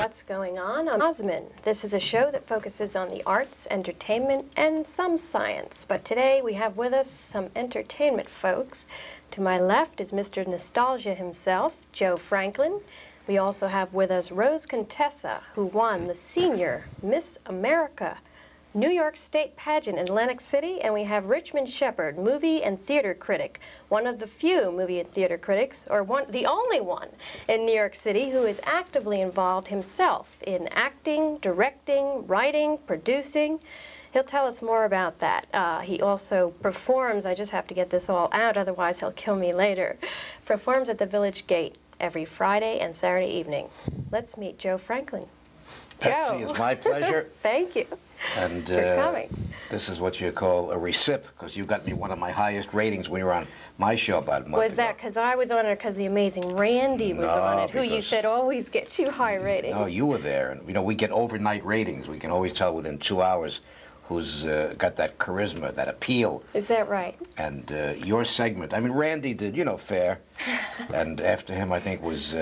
What's going on? I'm Osmun. This is a show that focuses on the arts, entertainment, and some science. But today we have with us some entertainment folks. To my left is Mr. Nostalgia himself, Joe Franklin. We also have with us Rose Contessa, who won the Senior Miss America New York State pageant in Atlantic City, and we have Richmond Shepard, movie and theater critic, one of the few movie and theater critics, or the only one in New York City who is actively involved himself in acting, directing, writing, producing. He'll tell us more about that. He also performs, I just have to get this all out, otherwise he'll kill me later, performs at the Village Gate every Friday and Saturday evening. Let's meet Joe Franklin. Betsy, it's my pleasure. Thank you. And for coming. This is what you call a recip, because you got me one of my highest ratings when you were on my show about a month ago. Was that because I was on it, because the amazing Randy was on it, who you said always gets you high ratings? No, you were there. And, you know, we get overnight ratings. We can always tell within 2 hours who's got that charisma, that appeal. Is that right? And your segment, I mean, Randy did, you know, fair. And after him, I think, was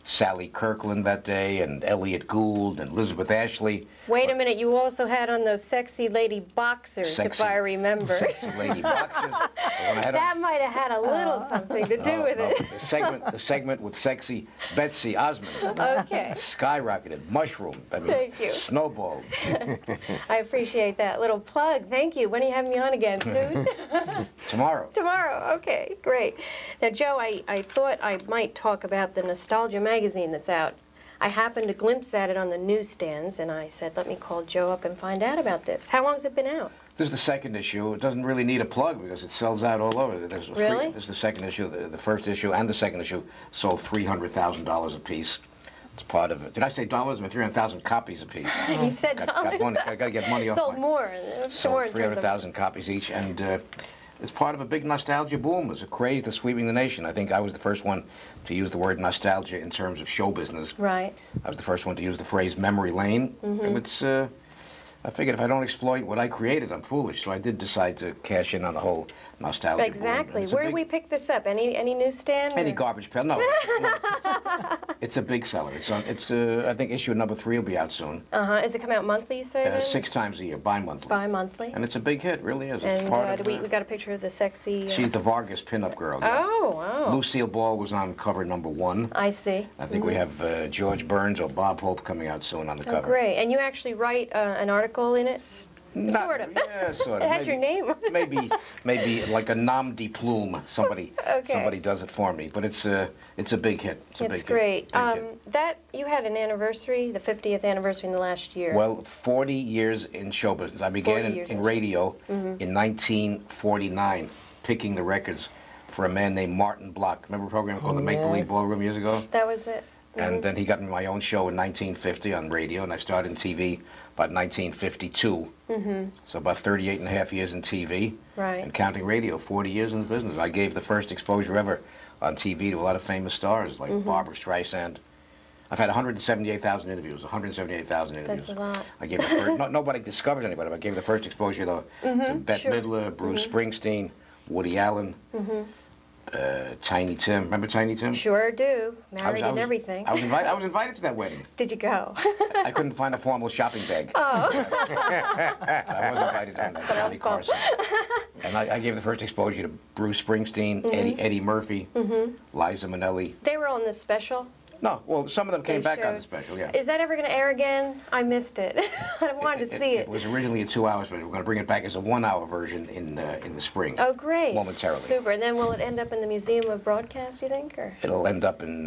Sally Kirkland that day, and Elliot Gould, and Elizabeth Ashley. Wait a minute, you also had on those sexy lady boxers, if I remember. Sexy lady boxers. That might have had a little something to do with it. The segment with sexy Betsy, Osmun. Okay. Skyrocketed, mushroom. I mean, thank you. Snowballed. I appreciate that little plug. Thank you. When are you having me on again? Soon? Tomorrow. Tomorrow. Okay, great. Now, Joe, I thought I might talk about the Nostalgia magazine that's out. I happened to glimpse at it on the newsstands, and I said, let me call Joe up and find out about this. How long has it been out? This is the second issue. It doesn't really need a plug because it sells out all over. Really? This is the second issue. The first issue and the second issue sold $300,000 a piece. It's part of it. Did I say dollars? I mean, 300,000 copies a piece. He said dollars. I got to get money off. Sold more. Sold 300,000 copies each, and it's part of a big nostalgia boom. It's a craze that's sweeping the nation. I think I was the first one to use the word nostalgia in terms of show business. Right. I was the first one to use the phrase memory lane. And it's, I figured if I don't exploit what I created, I'm foolish. So I did decide to cash in on the whole nostalgia Exactly. boom. Where do we pick this up? Any newsstand? Any garbage pail. No. It's a big seller. It's I think issue number 3 will be out soon. Is it come out monthly, you say? 6 times a year, bi-monthly. Bi-monthly. And it's a big hit, really is. It's And we got a picture of the sexy... She's the Vargas pinup girl. Yeah. Oh, wow. Lucille Ball was on cover number 1. I see. I think we have George Burns or Bob Hope coming out soon on the cover. Great. And you actually write an article in it? Sort of. Yeah, sort of. It has your name. maybe like a nom de plume. Somebody does it for me. But it's a big hit. It's great. That you had an anniversary, the 50th anniversary in the last year. Well, 40 years in show business. I began in radio in 1949, picking the records for a man named Martin Block. Remember a program called The Make Believe Ballroom years ago? That was it. And then he got me my own show in 1950 on radio, and I started in TV about 1952. So about 38 and a half years in TV. Right. And counting radio, 40 years in the business. I gave the first exposure ever on TV to a lot of famous stars like Barbra Streisand. I've had 178,000 interviews, 178,000 interviews. That's a lot. I gave the first, nobody discovered anybody, but I gave the first exposure though to Bette Midler, Bruce Springsteen, Woody Allen, Tiny Tim. Remember Tiny Tim? Sure do. Married and everything. I was invited to that wedding. Did you go? I couldn't find a formal shopping bag. Oh. I was invited on that, Johnny Carson. And I gave the first exposure to Bruce Springsteen, Eddie Murphy, Liza Minnelli. They were on this special? No, well, some of them came back on the special, yeah. Is that ever going to air again? I missed it. I wanted to see it. It was originally a 2-hour special. We're going to bring it back as a 1-hour version in the spring. Oh, great. Momentarily. Super. And then will it end up in the Museum of Broadcast, you think? Or? It'll end up in...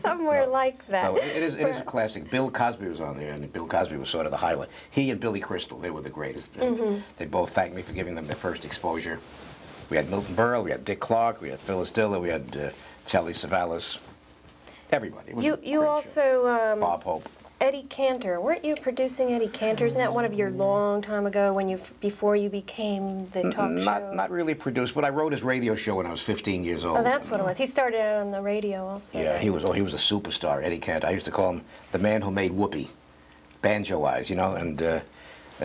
somewhere like that. No, it is a classic. Bill Cosby was on there, and Bill Cosby was sort of the highlight. He and Billy Crystal, they were the greatest. They both thanked me for giving them their first exposure. We had Milton Berle, we had Dick Clark, we had Phyllis Diller, we had Telly Savalas. Everybody. You also... Bob Hope. Eddie Cantor. Weren't you producing Eddie Cantor? Isn't that one of your long time ago when before you became the talk show? Not really produced, but I wrote his radio show when I was 15 years old. Oh, that's what it was. He started out on the radio also. Yeah, he was a superstar, Eddie Cantor. I used to call him the man who made whoopee, banjo-wise, you know, and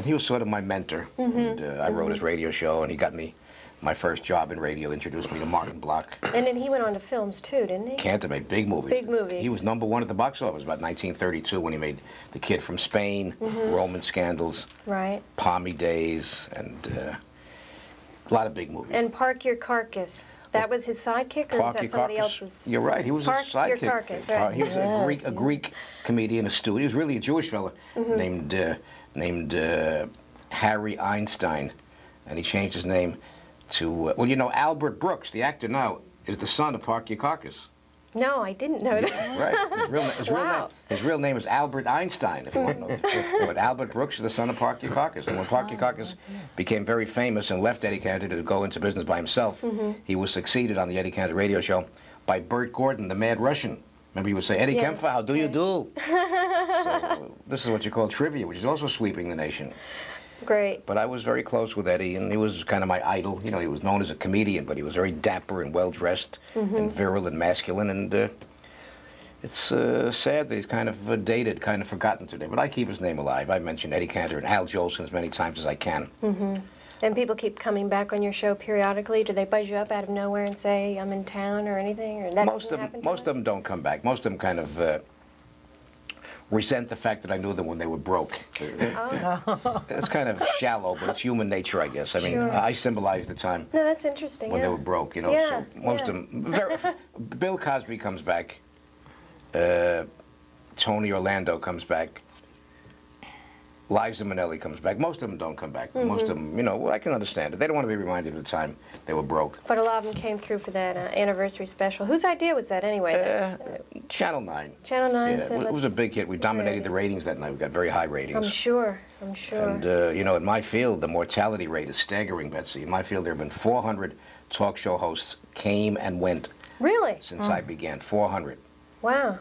he was sort of my mentor. And I wrote his radio show, and he got me My first job in radio introduced me to Martin Block. And then he went on to films too, didn't he? Cantor made big movies. Big movies. He was #1 at the box office about 1932 when he made The Kid from Spain, Roman Scandals, Right. Palmy Days, and a lot of big movies. And Park Your Carcass. That was his sidekick, or was that somebody else's? You're right. He was Park a sidekick. Your Carcass, right. He was a Greek comedian, a steward. He was really a Jewish fella named Harry Einstein, and he changed his name to well, you know, Albert Brooks, the actor now, is the son of Park Your Carcass. No, I didn't know that. Right. His real name is Albert Einstein, if you want to know. But Albert Brooks is the son of Park Your Carcass. And when Park Your Carcass became very famous and left Eddie Cantor to go into business by himself, he was succeeded on the Eddie Cantor radio show by Bert Gordon, the Mad Russian. Remember, he would say, Eddie Kempfer, how do you do? So, this is what you call trivia, which is also sweeping the nation. Great. But I was very close with Eddie, and he was kind of my idol. You know, he was known as a comedian, but he was very dapper and well-dressed and virile and masculine, and it's sad that he's kind of dated, kind of forgotten today. But I keep his name alive. I've mentioned Eddie Cantor and Al Jolson as many times as I can. And people keep coming back on your show periodically. Do they buzz you up out of nowhere and say, I'm in town or anything? Or that Most of them don't come back. Most of them kind of resent the fact that I knew them when they were broke. It's kind of shallow, but it's human nature, I guess. I mean, I symbolize the time No, that's interesting. when they were broke, you know. Yeah, So most of them. Bill Cosby comes back. Tony Orlando comes back. Liza Minnelli comes back. Most of them don't come back. Most of them, you know, well, I can understand it. They don't want to be reminded of the time they were broke. But a lot of them came through for that anniversary special. Whose idea was that anyway? Channel 9. Channel 9 Yeah, said, it was a big hit. We dominated the ratings that night. We got very high ratings. I'm sure. I'm sure. And, you know, in my field, the mortality rate is staggering, Betsy. In my field, there have been 400 talk show hosts came and went Really? since I began. 400. Wow.